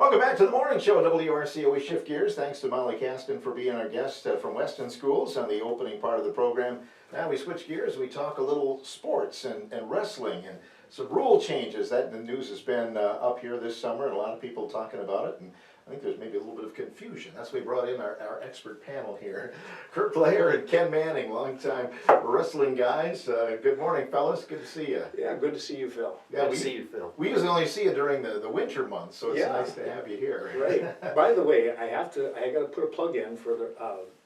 Welcome back to the morning show, WRCO. We shift gears. Thanks to Molly Caston for being our guest from Weston Schools on the opening part of the program. Now we switch gears. We talk a little sports and wrestling and some rule changes. That the news has been up here this summer, and a lot of people talking about it. And I think there's maybe a little bit of confusion. That's why we brought in our expert panel here. Kirk and Ken Manning, longtime wrestling guys. Good morning, fellas. Good to see you. Yeah, good to see you, Phil. Yeah, good to see you, Phil. We usually only see you during the winter months, so it's nice to have you here. Right. By the way, I got to put a plug in for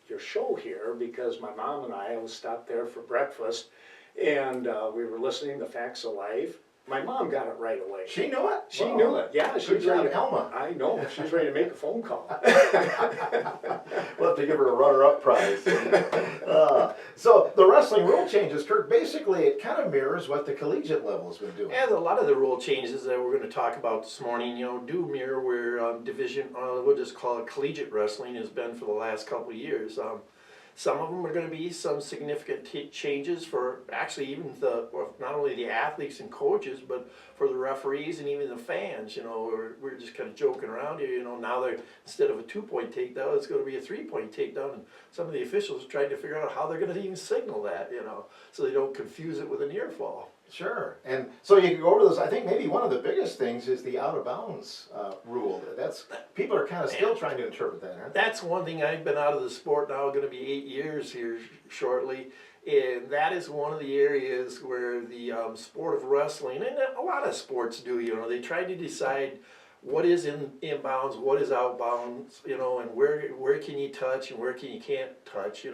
your show here because my mom and I was stopped there for breakfast, and we were listening to Facts of Life. My mom got it right away. She knew it? She knew it, yeah. Good job, Elma. I know, she's ready to make a phone call. We'll have to give her a runner-up prize. So the wrestling rule changes, Kirk, basically it kind of mirrors what the collegiate level has been doing. And a lot of the rule changes that we're going to talk about this morning, do mirror where division, we'll just call it collegiate wrestling, has been for the last couple of years. Some of them are going to be some significant changes for actually even not only the athletes and coaches, but for the referees and even the fans. We're just kind of joking around here. Now they're, instead of a 2-point takedown, it's going to be a 3-point takedown, and some of the officials are trying to figure out how they're going to even signal that, so they don't confuse it with a near fall. Sure, and so you can go over those. I think maybe one of the biggest things is the out of bounds rule. People are kind of still trying to interpret that, aren't they? That's one thing. I've been out of the sport now, going to be 8 years here shortly, and that is one of the areas where the sport of wrestling, and a lot of sports do, they try to decide what is inbounds, what is outbounds, and where can you touch and where can you can't touch,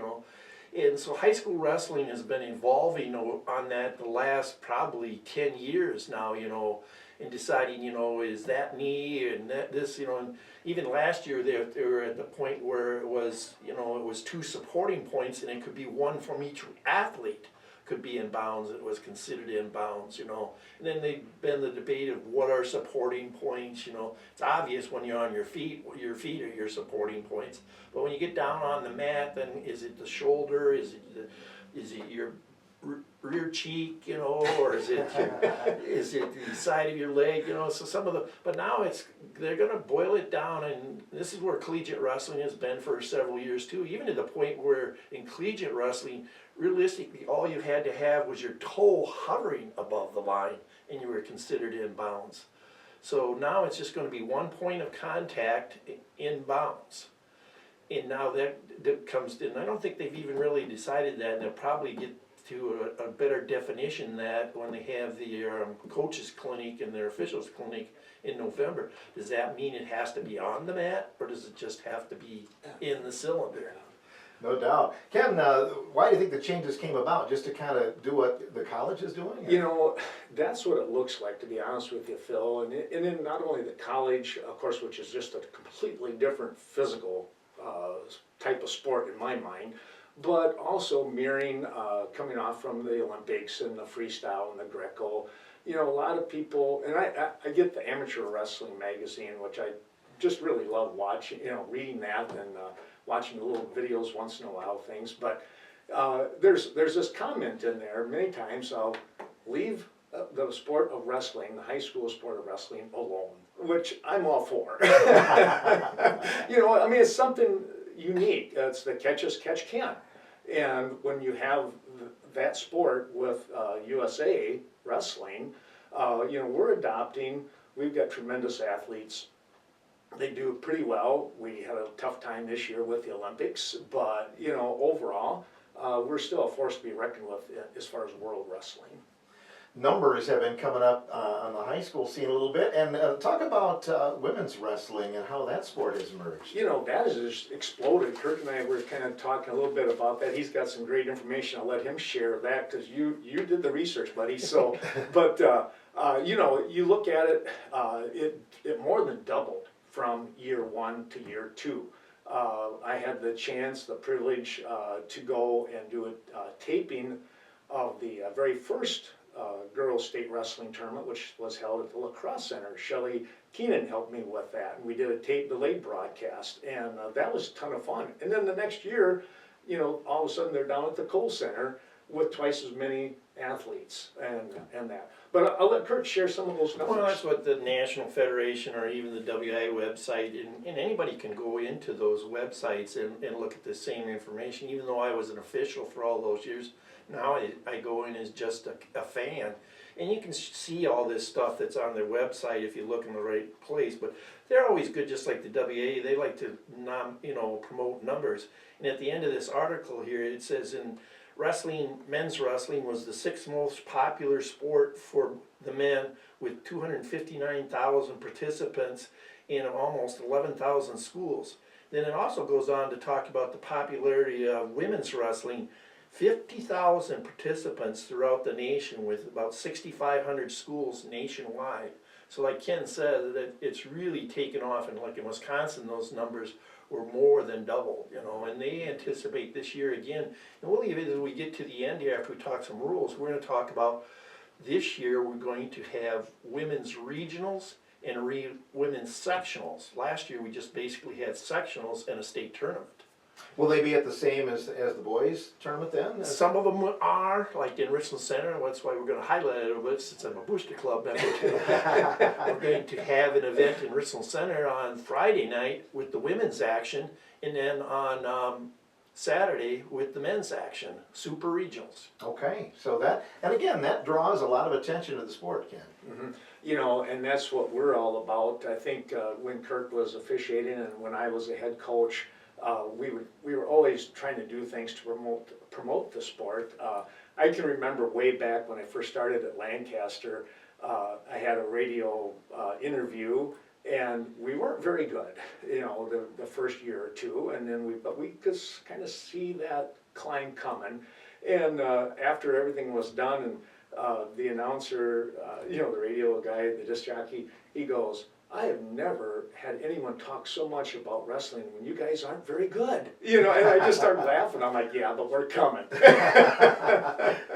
And so high school wrestling has been evolving on that the last probably 10 years now, in deciding, is that knee and this, and even last year they were at the point where it was, it was 2 supporting points and it could be 1 from each athlete could be in bounds. It was considered in bounds, And then they've been the debate of what are supporting points, It's obvious when you're on your feet are your supporting points. But when you get down on the mat, then is it the shoulder? Is it your rear cheek, or is it the side of your leg, So but now they're going to boil it down, and this is where collegiate wrestling has been for several years too. Even to the point where in collegiate wrestling, realistically, all you had to have was your toe hovering above the line, and you were considered in bounds. So now it's just going to be 1 point of contact in bounds. And now that comes in. I don't think they've even really decided that, and they'll probably get to a better definition that when they have their coaches clinic and their officials clinic in November. Does that mean it has to be on the mat, or does it just have to be in the cylinder? No doubt. Ken, why do you think the changes came about? Just to kind of do what the college is doing? That's what it looks like, to be honest with you, Phil. And then not only the college, of course, which is just a completely different physical type of sport in my mind, but also mirroring, coming off from the Olympics and the freestyle and the WRCO. A lot of people, and I get the Amateur Wrestling magazine, which I just really love watching, reading that and watching the little videos once in a while, things. But there's this comment in there many times of leave the sport of wrestling, the high school sport of wrestling, alone, which I'm all for. It's something unique. It's the catch as catch can. And when you have that sport with USA Wrestling, we're adopting, we've got tremendous athletes. They do pretty well. We had a tough time this year with the Olympics, but, overall, we're still a force to be reckoned with as far as world wrestling. Numbers have been coming up on the high school scene a little bit, and talk about women's wrestling and how that sport has emerged. That has just exploded. Kirk and I were kind of talking a little bit about that. He's got some great information. I'll let him share that because you did the research, buddy. So, but you look at it, it more than doubled from year 1 to year 2. I had the chance, the privilege to go and do a taping of the very first girls state wrestling tournament, which was held at the Lacrosse Center. Shelley Keenan helped me with that, and we did a tape delayed broadcast, and that was a ton of fun. And then the next year, all of a sudden they're down at the Cole Center with twice as many athletes and that. But I'll let Kirk share some of those numbers. Well, that's what the National Federation or even the WI website, and anybody can go into those websites and look at the same information. Even though I was an official for all those years, now I go in as just a fan. And you can see all this stuff that's on their website if you look in the right place. But they're always good, just like the WA. They like to promote numbers. And at the end of this article here, it says in wrestling, men's wrestling was the 6th most popular sport for the men, with 259,000 participants in almost 11,000 schools. Then it also goes on to talk about the popularity of women's wrestling. 50,000 participants throughout the nation, with about 6,500 schools nationwide. So like Ken said, that it's really taken off, and like in Wisconsin, those numbers were more than double, and they anticipate this year again. And we'll leave it as we get to the end here after we talk some rules. We're going to talk about this year we're going to have women's regionals and women's sectionals. Last year we just basically had sectionals and a state tournament. Will they be at the same as the boys tournament then? Some of them are, like in Richland Center, and that's why we're going to highlight it a little bit since I'm a Booster Club member too. We're going to have an event in Richland Center on Friday night with the women's action, and then on Saturday with the men's action, super regionals. Okay, so that, and again, that draws a lot of attention to the sport, Ken. Mm-hmm. And that's what we're all about. I think when Kirk was officiating and when I was a head coach, we were always trying to do things to promote the sport. I can remember way back when I first started at Lancaster, I had a radio interview, and we weren't very good, the first year or two, and then but we could kind of see that climb coming. And after everything was done, and the announcer, the radio guy, the disc jockey, he goes, "I have never had anyone talk so much about wrestling when you guys aren't very good." And I just started laughing. I'm like, yeah, but we're coming. You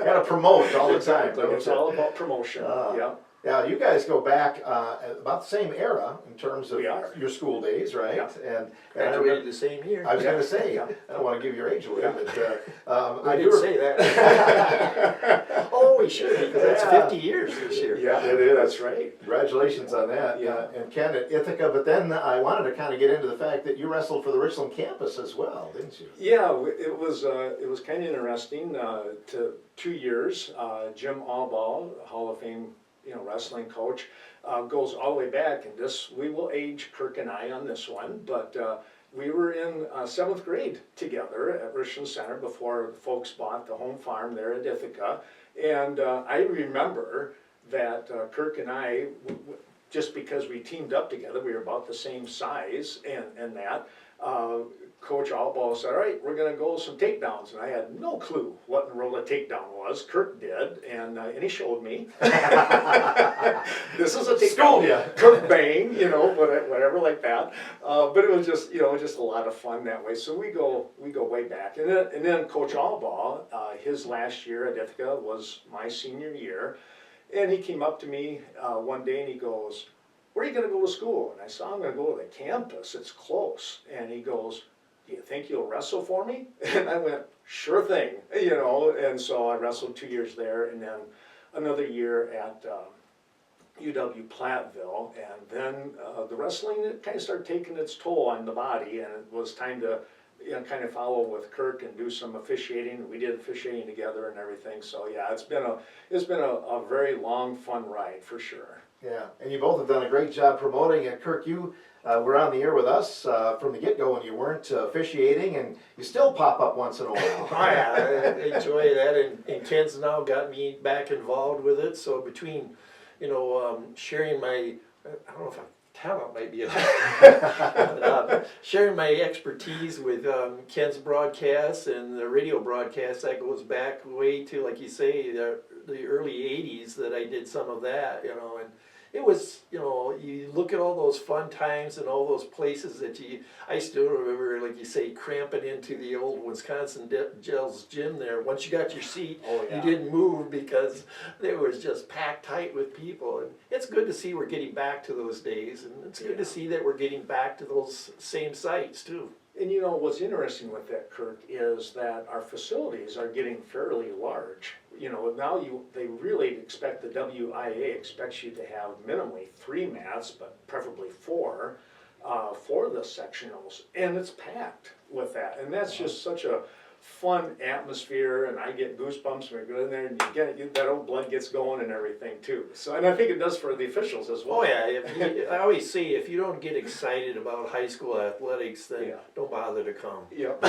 gotta promote all the time. Exactly. It's all about promotion. Yeah. Yeah, you guys go back about the same era in terms of We are. your school days, right? Yeah. And Graduated the same year. I was going to say, I don't want to give your age away, but I didn't say that. Oh, we should, because that's 50 years this year. Yeah, it is. That's right. Congratulations on that. Yeah. And Ken at Ithaca, but then I wanted to kind of get into the fact that you wrestled for the Richland campus as well, didn't you? Yeah, it was kind of interesting. To 2 years, Jim Allball, Hall of Fame wrestling coach, goes all the way back, and we will age Kirk and I on this one, but we were in 7th grade together at Richland Center before folks bought the home farm there at Ithaca. And I remember that Kirk and I, just because we teamed up together, we were about the same size, and that, Coach Allball said, "All right, we're going to go some takedowns." And I had no clue what in the world a takedown was. Kirk did, and he showed me. This is a takedown. Kirk bang, whatever like that. But it was just, just a lot of fun that way. So we go way back. And then Coach Allball, his last year at Ithaca was my senior year. And he came up to me one day and he goes, "Where are you going to go to school?" And I said, "I'm going to go to the campus. It's close." And he goes, "Do you think you'll wrestle for me?" And I went, "Sure thing," and so I wrestled 2 years there, and then another year at UW Platteville, and then the wrestling, it kind of started taking its toll on the body, and it was time to kind of follow with Kirk and do some officiating. We did officiating together and everything, so yeah, it's been a very long, fun ride for sure. Yeah, and you both have done a great job promoting it. Kirk, you were on the air with us from the get-go, and you weren't officiating, and you still pop up once in a while. Oh, yeah, I enjoy that, and Ken's now got me back involved with it, so between, sharing my, I don't know if talent might be but, sharing my expertise with Ken's broadcasts and the radio broadcasts, that goes back way to, like you say, the early 80s that I did some of that, and it was, you look at all those fun times and all those places that I still remember, like you say, cramping into the old Wisconsin Gels gym there. Once you got your seat, you didn't move because it was just packed tight with people. And it's good to see we're getting back to those days, and it's good to see that we're getting back to those same sites too. And what's interesting with that, Kirk, is that our facilities are getting fairly large. you know, now they really expect, the WIA expects you to have minimally 3 mats, but preferably 4, for the sectionals, and it's packed with that, and that's just such a fun atmosphere, and I get goosebumps when I go in there, and that old blood gets going and everything too. So, and I think it does for the officials as well. Oh yeah, I always say if you don't get excited about high school athletics, then Yeah. don't bother to come. Yep.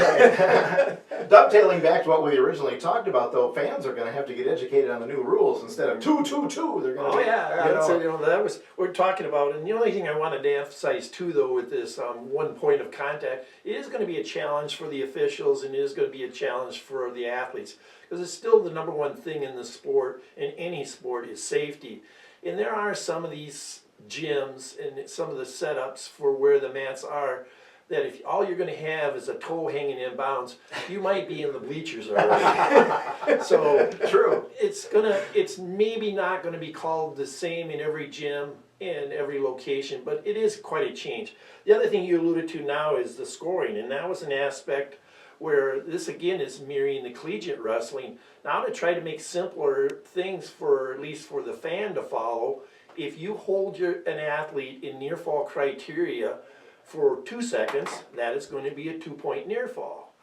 Dovetailing back to what we originally talked about, though, fans are going to have to get educated on the new rules. Instead of 2-2-2, they're going to. Oh yeah, that's it, that was we're talking about, and the only thing I wanted to emphasize too, though, with this 1 point of contact, it is going to be a challenge for the officials, and it is going to be a challenge for the athletes, because it's still the number one thing in the sport, in any sport, is safety. And there are some of these gyms and some of the setups for where the mats are, that if all you're going to have is a toe hanging in bounds, you might be in the bleachers already. So True. it's maybe not going to be called the same in every gym and every location, but it is quite a change. The other thing you alluded to now is the scoring, and that was an aspect where this again is mirroring the collegiate wrestling. Now, to try to make simpler things for, at least for the fan to follow, if you hold an athlete in near fall criteria for 2 seconds, that is going to be a 2-point near fall.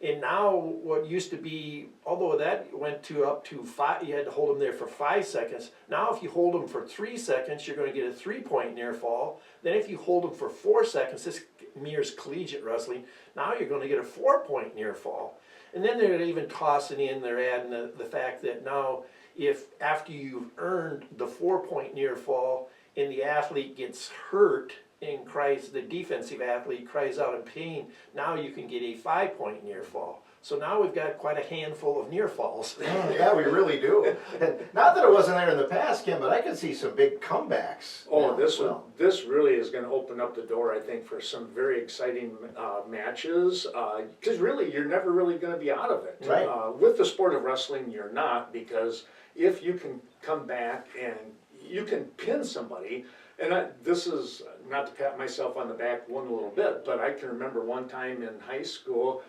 And now what used to be, although that went to up to 5, you had to hold them there for 5 seconds. Now if you hold them for 3 seconds, you're going to get a 3-point near fall. Then if you hold them for 4 seconds, this mirrors collegiate wrestling, now you're going to get a 4-point near fall. And then they're even tossing in, they're adding the fact that now if after you've earned the 4-point near fall and the athlete gets hurt and cries, the defensive athlete cries out in pain, now you can get a 5-point near fall. So now we've got quite a handful of near falls. Yeah, we really do. And not that it wasn't there in the past, Kim, but I could see some big comebacks. Oh, now this as well. this really is going to open up the door, I think, for some very exciting matches. Because really, you're never really going to be out of it. Right. With the sport of wrestling, you're not, because if you can come back and you can pin somebody, and this is not to pat myself on the back one little bit, but I can remember one time in high school,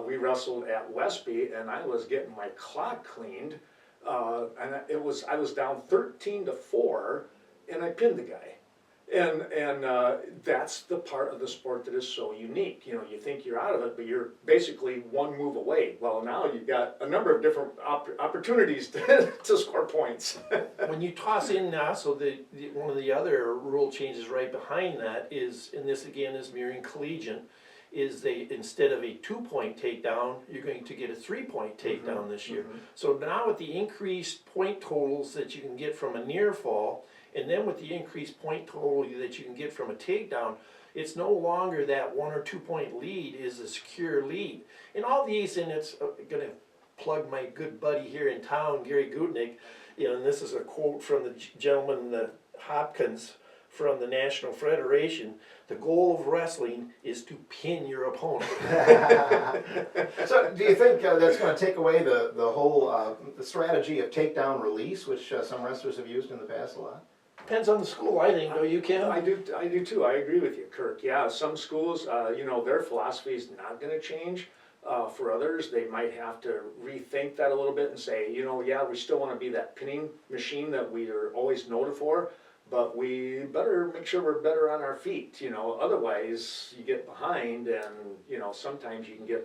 we wrestled at Westby, and I was getting my clock cleaned, and I was down 13-4, and I pinned the guy, and that's the part of the sport that is so unique. You know, you think you're out of it, but you're basically one move away. Well, now you've got a number of different opportunities to score points. When you toss in now, so one of the other rule changes right behind that is, and this again is mirroring collegiate, is they, instead of a 2-point takedown, you're going to get a 3-point takedown this year. So now with the increased point totals that you can get from a near fall, and then with the increased point total that you can get from a takedown, it's no longer that 1 or 2 point lead is a secure lead. And all these, and it's going to plug my good buddy here in town, Gary Gutnick, you know, and this is a quote from the gentleman, Hopkins, from the National Federation: the goal of wrestling is to pin your opponent. So do you think that's going to take away the whole the strategy of takedown release, which some wrestlers have used in the past a lot? Depends on the school, I think, though, you can. I do too. I agree with you, Kirk. Yeah, some schools, you know, their philosophy is not going to change. For others, they might have to rethink that a little bit and say, you know, yeah, we still want to be that pinning machine that we are always noted for, but we better make sure we're better on our feet, you know, otherwise you get behind, and, you know, sometimes you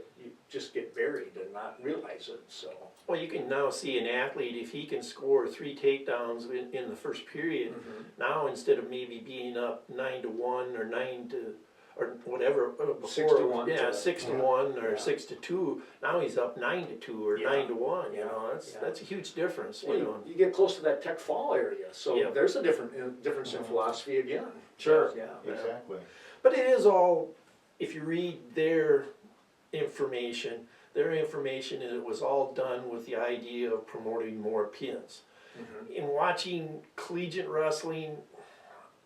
just get buried and not realize it, so. Well, you can now see an athlete, if he can score 3 takedowns in the first period, now instead of maybe being up 9-1 or 9 to, or whatever, before, 6-1 yeah, to- 6-1 or Yeah. 6-2, now he's up 9-2 or Yeah. 9-1, you Yeah. know, Yeah. that's a huge difference, Well, you know. you get close to that tech fall area, so Yeah. there's a difference in philosophy again. Sure. Yeah. Exactly. But it is all, if you read their information, it was all done with the idea of promoting more pins. In watching collegiate wrestling,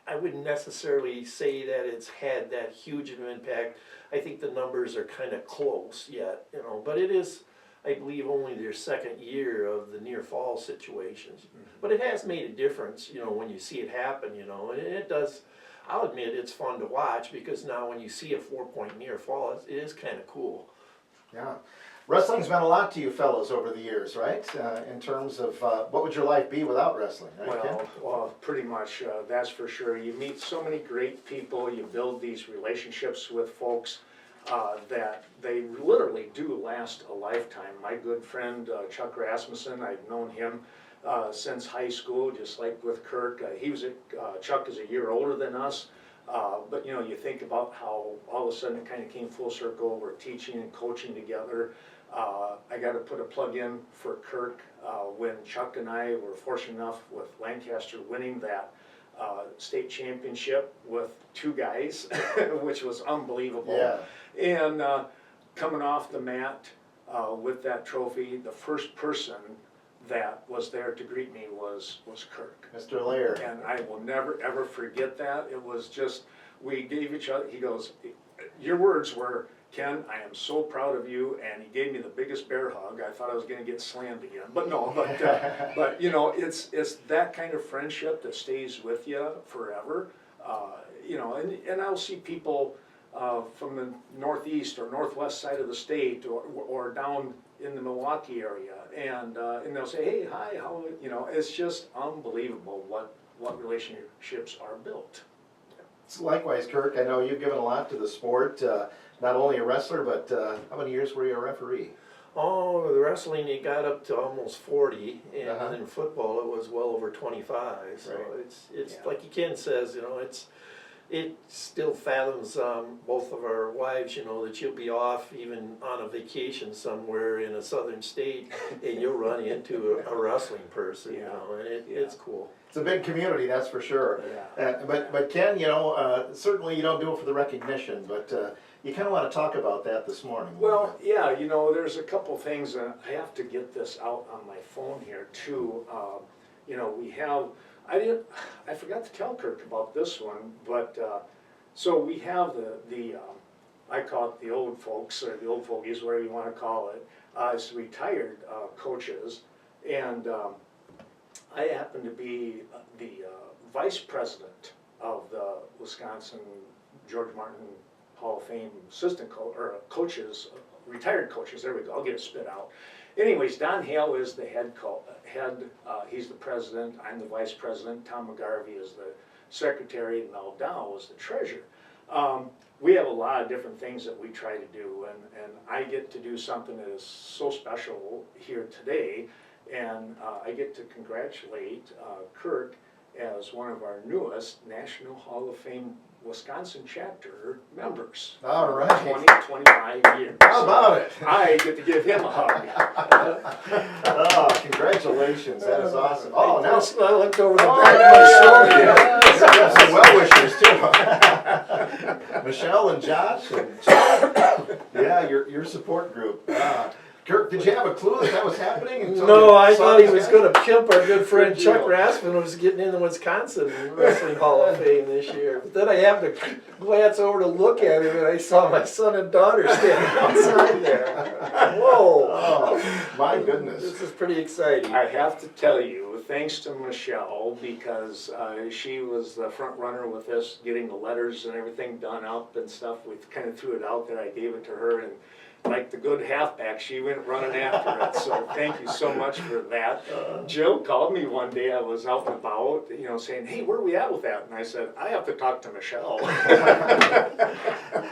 I wouldn't necessarily say that it's had that huge of an impact. I think the numbers are kind of close yet, you know, but it is, I believe, only their second year of the near fall situations. But it has made a difference, you know, when you see it happen, you know, and it does. I'll admit it's fun to watch, because now when you see a 4-point near fall, it is kind of cool. Yeah. Wrestling's meant a lot to you fellows over the years, right? In terms of what would your life be without wrestling, right, Ken? Well, pretty much, that's for sure. You meet so many great people, you build these relationships with folks that they literally do last a lifetime. My good friend Chuck Rasmussen, I've known him since high school, just like with Kirk. Chuck is a year older than us, but you know, you think about how all of a sudden it kind of came full circle. We're teaching and coaching together. I got to put a plug in for Kirk. When Chuck and I were fortunate enough with Lancaster winning that state championship with two guys, which was unbelievable. Yeah. And coming off the mat with that trophy, the first person that was there to greet me was Kirk. Mr. Laird. And I will never ever forget that. It was just, we gave each other, he goes, your words were, Ken, I am so proud of you, and he gave me the biggest bear hug. I thought I was going to get slammed again, but no. But you know, it's that kind of friendship that stays with you forever. You know, and I'll see people from the northeast or northwest side of the state, or down in the Milwaukee area, and they'll say, hey, hi, how, you know, it's just unbelievable what relationships are built. So likewise, Kirk, I know you've given a lot to the sport. Not only a wrestler, but how many years were you a referee? Oh, the wrestling, it got up to almost 40, and Uh-huh. in football it was well over 25. So Right. it's Yeah. like Ken says, you know, it still fathoms both of our wives, you know, that you'll be off even on a vacation somewhere in a southern state, and you'll run into a wrestling person, you Yeah. know, and Yeah. it's cool. It's a big community, that's for sure. Yeah. But Ken, you know, certainly you don't do it for the recognition, but you kind of want to talk about that this morning. Well, yeah, you know, there's a couple things, and I have to get this out on my phone here too. You know, we have, I forgot to tell Kirk about this one, but so we have the I call it the old folks, or the old fogies, whatever you want to call it. It's retired coaches, and I happen to be the vice president of the Wisconsin George Martin Hall of Fame assistant coaches, retired coaches. There we go. I'll get it spit out. Anyways, Don Hale is the head. He's the president. I'm the vice president. Tom McGarvey is the secretary, and Mel Dow is the treasurer. We have a lot of different things that we try to do, and I get to do something that is so special here today, and I get to congratulate Kirk as one of our newest National Hall of Fame Wisconsin chapter members. All right. 25 years. How about it? I get to give him a hug. Oh, congratulations, that is awesome. Oh, now, I looked over the oh, back of my shoulder. you have some well-wishers too. Michelle and Josh and yeah, your support group. Kirk, did you have a clue that was happening? Until No, you I saw thought he this was guy? going to pimp our good friend Good Chuck deal. Rasmussen, who was getting in the Wisconsin Wrestling Hall of Fame this year. But then I happened to glance over to look at him, and I saw my son and daughter standing outside there. Whoa! Oh, my goodness. This is pretty exciting. I have to tell you, thanks to Michelle, because she was the front runner with us, getting the letters and everything done up and stuff. We kind of threw it out there. I gave it to her, and like the good halfback, she went running after it. So thank you so much for that. Jill called me one day. I was out and about, you know, saying, "Hey, where are we at with that?" And I said, "I have to talk to Michelle."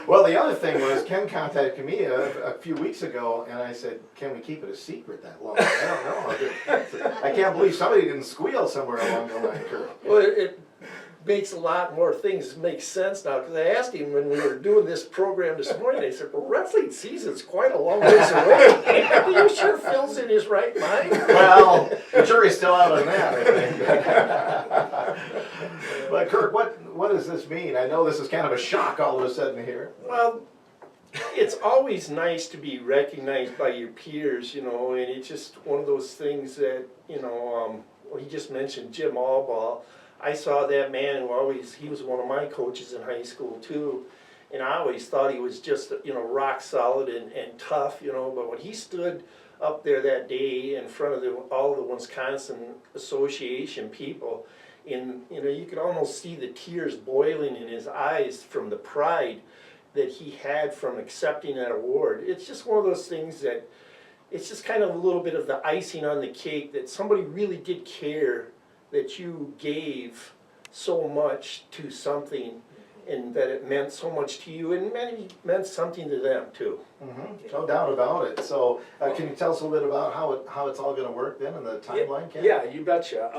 Well, the other thing was Ken contacted me a few weeks ago, and I said, "Can we keep it a secret that long?" I don't know. I can't believe somebody didn't squeal somewhere along the line, Kirk. Well, it makes a lot more things make sense now, because I asked him when we were doing this program this morning, I said, well, wrestling season's quite a long ways away. Are you sure Phil's in his right mind? Well, the jury's still out on that, I think. But Kirk, what does this mean? I know this is kind of a shock all of a sudden here. Well, it's always nice to be recognized by your peers, you know, and it's just one of those things that, you know, well, he just mentioned Jim Allball. I saw that man who he was one of my coaches in high school too, and I always thought he was just, you know, rock solid and tough, you know, but when he stood up there that day in front of all the Wisconsin Association people, and, you know, you could almost see the tears boiling in his eyes from the pride that he had from accepting that award. It's just one of those things that it's just kind of a little bit of the icing on the cake that somebody really did care that you gave so much to something and that it meant so much to you and meant something to them too. No doubt about it. So can you tell us a little bit about how it's all going to work then in the timeline, Ken? Yeah, you betcha.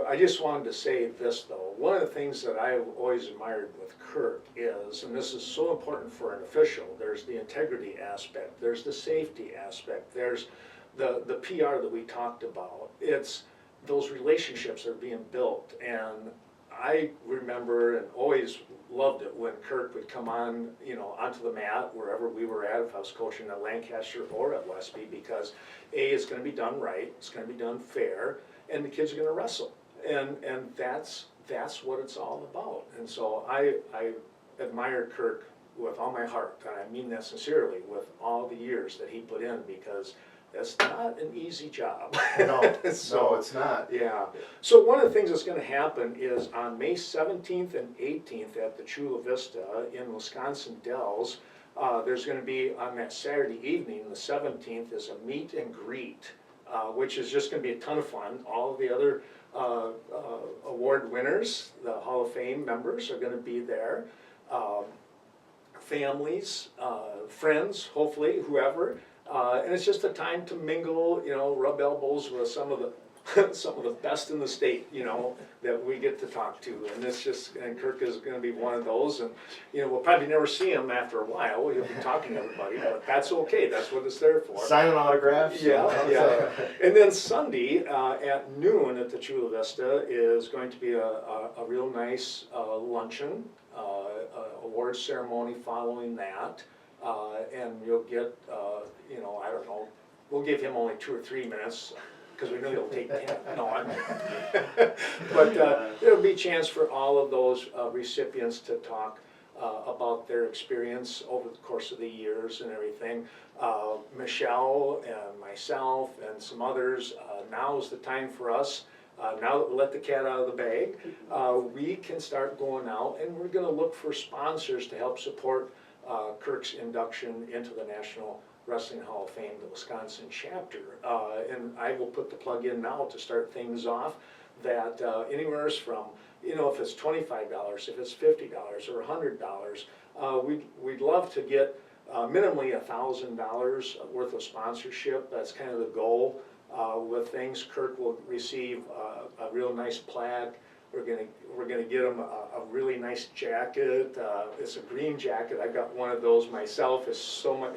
I just wanted to say this though. One of the things that I've always admired with Kirk is, and this is so important for an official, there's the integrity aspect, there's the safety aspect, there's the PR that we talked about. It's those relationships that are being built. And I remember and always loved it when Kirk would come on, onto the mat wherever we were at, if I was coaching at Lancaster or at Westby, because it's going to be done right, it's going to be done fair, and the kids are going to wrestle, and that's what it's all about. And so I admire Kirk with all my heart, and I mean that sincerely, with all the years that he put in, because that's not an easy job. No, So, no, it's not. yeah. So one of the things that's going to happen is on May 17th and 18th at the Chula Vista in Wisconsin Dells, there's going to be on that Saturday evening, the 17th, is a meet and greet, which is just going to be a ton of fun. All of the other award winners, the Hall of Fame members, are going to be there. Families, friends, hopefully, whoever. And it's just a time to mingle, rub elbows with some of the some of the best in the state, that we get to talk to. And Kirk is going to be one of those. And we'll probably never see him after a while. He'll be talking to everybody, but that's okay. That's what it's there for. Signing autographs. Yeah. And then Sunday at noon at the Chula Vista is going to be a real nice luncheon, awards ceremony following that. And you'll get, I don't know, we'll give him only 2 or 3 minutes, because we know he'll take 10. No, but there'll be a chance for all of those recipients to talk about their experience over the course of the years and everything. Michelle and myself and some others, now is the time for us. Now that we let the cat out of the bag, we can start going out, and we're going to look for sponsors to help support Kirk's induction into the National Wrestling Hall of Fame, the Wisconsin chapter. And I will put the plug in now to start things off, that anywhere from, if it's $25, if it's $50 or $100, we'd love to get minimally $1,000 worth of sponsorship. That's kind of the goal with things. Kirk will receive a real nice plaque. We're gonna get him a really nice jacket. It's a green jacket. I got one of those myself. It's so much.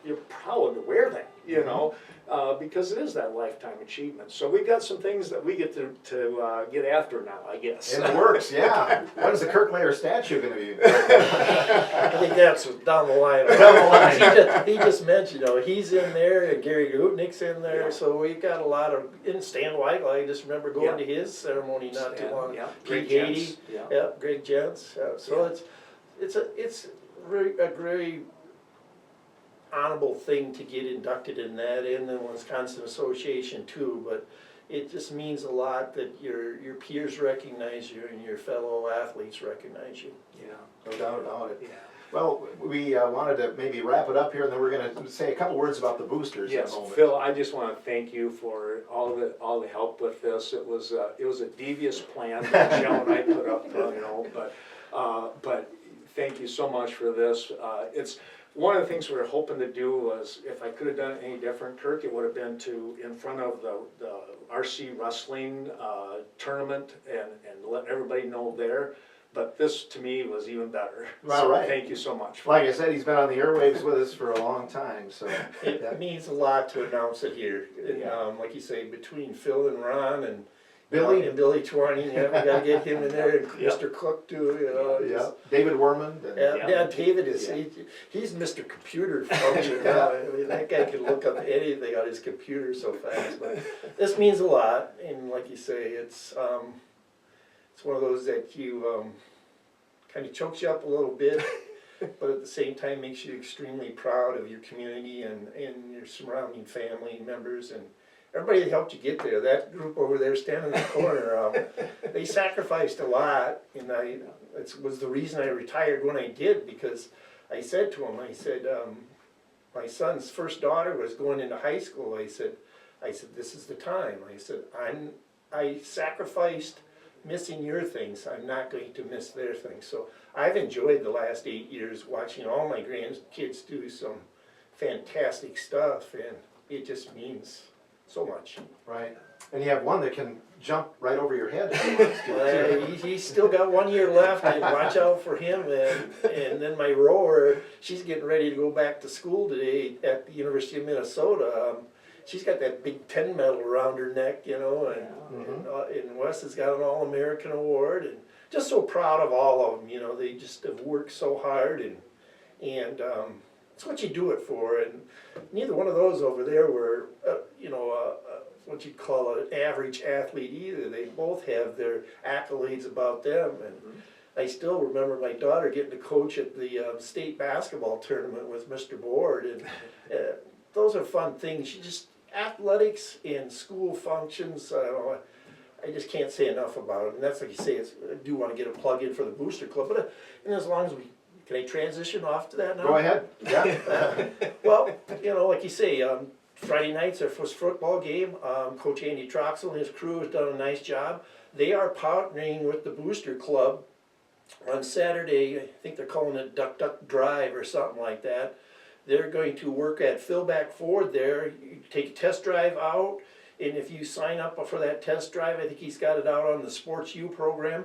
You're proud to wear that, because it is that lifetime achievement. So we've got some things that we get to get after now, I guess. In the works, yeah. When's the Kirk Layer statue going to be? I think that's down the line. Down the line. He just mentioned, he's in there, and Gary Gutnick's in there, Yeah. So we've got a lot of, and Stan Weigel, I just remember going to his ceremony not too long. Yeah. Pete Greg Jentz, Haiti, yeah. Greg Jentz, so it's a very honorable thing to get inducted in that, and the Wisconsin Association too, but it just means a lot that your peers recognize you and your fellow athletes recognize you. Yeah. No doubt about it. Yeah. Well, we wanted to maybe wrap it up here, and then we're going to say a couple words about the boosters in a Yes, moment. Phil, I just want to thank you for all the help with this. It was a devious plan that Michelle and I put up, but thank you so much for this. It's one of the things we were hoping to do was, if I could have done it any different, Kirk, it would have been to, in front of the RC wrestling tournament and let everybody know there. But this, to me, was even better. All So right. thank you so much. Like I said, he's been on the airwaves with us for a long time, so. It means a lot to announce it here. And, Yeah. like you say, between Phil and Ron and Billy. and Billy Twarning, we gotta get him in there, and Yep. Mr. Cook too, Yeah, David Wormand. And, David is, Yeah. he's Mr. Computer function now. I mean, that guy can look up anything on his computer so fast. But this means a lot, and like you say, it's one of those that you kind of chokes you up a little bit, but at the same time makes you extremely proud of your community and your surrounding family members and everybody that helped you get there. That group over there standing in the corner, they sacrificed a lot, and it was the reason I retired when I did, because I said to them, my son's first daughter was going into high school, I said, this is the time. I said, I sacrificed missing your things. I'm not going to miss their things. So I've enjoyed the last 8 years watching all my grandkids do some fantastic stuff, and it just means so much. Right. And you have one that can jump right over your head if he wants to. He's still got 1 year left, and watch out for him. And then my rower, she's getting ready to go back to school today at the University of Minnesota. She's got that big 10 medal around her neck, you know, and Wes has got an All-American award, and just so proud of all of them. You know, they just have worked so hard, and it's what you do it for. And neither one of those over there were, what you'd call an average athlete either. They both have their accolades about them. And I still remember my daughter getting to coach at the state basketball tournament with Mr. Board, and those are fun things. You just athletics and school functions. I just can't say enough about it. And that's like you say. I do want to get a plug in for the Booster Club, but and as long as we can, I transition off to that now. Go ahead. Yeah. Well, like you say, Friday night's our first football game. Coach Andy Troxel and his crew has done a nice job. They are partnering with the Booster Club on Saturday. I think they're calling it Duck Duck Drive or something like that. They're going to work at Philback Ford there. You take a test drive out, and if you sign up for that test drive, I think he's got it out on the Sports U program,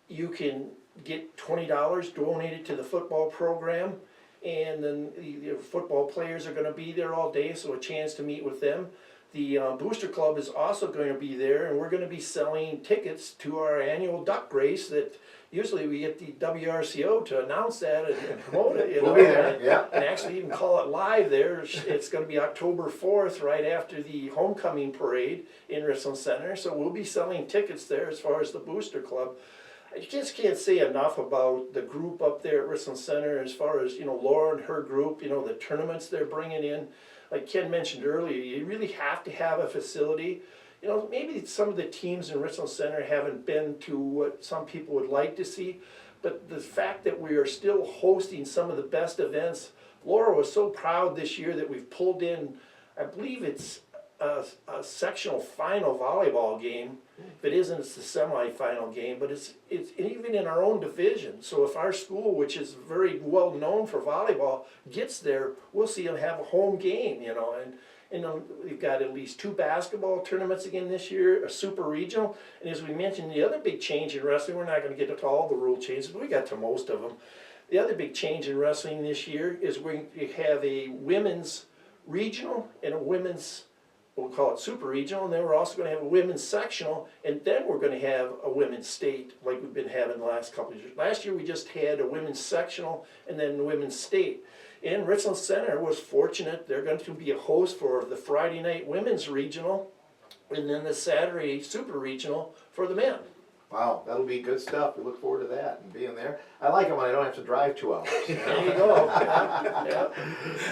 you can get $20 donated to the football program, and then the football players are going to be there all day, so a chance to meet with them. The Booster Club is also going to be there, and we're going to be selling tickets to our annual duck race that usually we get the WRCO to announce that and promote it. We'll be there, yeah. And actually even call it live there. It's going to be October 4th, right after the homecoming parade in Richland Center. So we'll be selling tickets there as far as the Booster Club. I just can't say enough about the group up there at Richland Center as far as, Laura and her group, the tournaments they're bringing in. Like Ken mentioned earlier, you really have to have a facility. Maybe some of the teams in Richland Center haven't been to what some people would like to see, but the fact that we are still hosting some of the best events, Laura was so proud this year that we've pulled in, I believe it's a sectional final volleyball game. If it isn't, it's the semifinal game, but it's even in our own division. So if our school, which is very well known for volleyball, gets there, we'll see them have a home game, and we've got at least 2 basketball tournaments again this year, a super regional, and as we mentioned, the other big change in wrestling, we're not going to get into all the rule changes, but we got to most of them. The other big change in wrestling this year is we have a women's regional and a women's, we'll call it super regional, and then we're also going to have a women's sectional, and then we're going to have a women's state like we've been having the last couple of years. Last year we just had a women's sectional and then a women's state. And Richland Center was fortunate. They're going to be a host for the Friday night women's regional and then the Saturday super regional for the men. Wow, that'll be good stuff. We look forward to that and being there. I like it when I don't have to drive 2 hours. There you go. Yeah.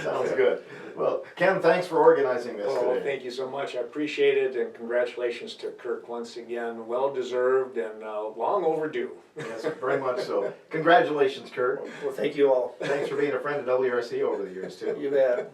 Sounds good. Well, Ken, thanks for organizing this today. Thank you so much. I appreciate it, and congratulations to Kirk once again. Well deserved and long overdue. Yes, very much so. Congratulations, Kirk. Well, thank you all. Thanks for being a friend of WRCO over the years, too. You bet.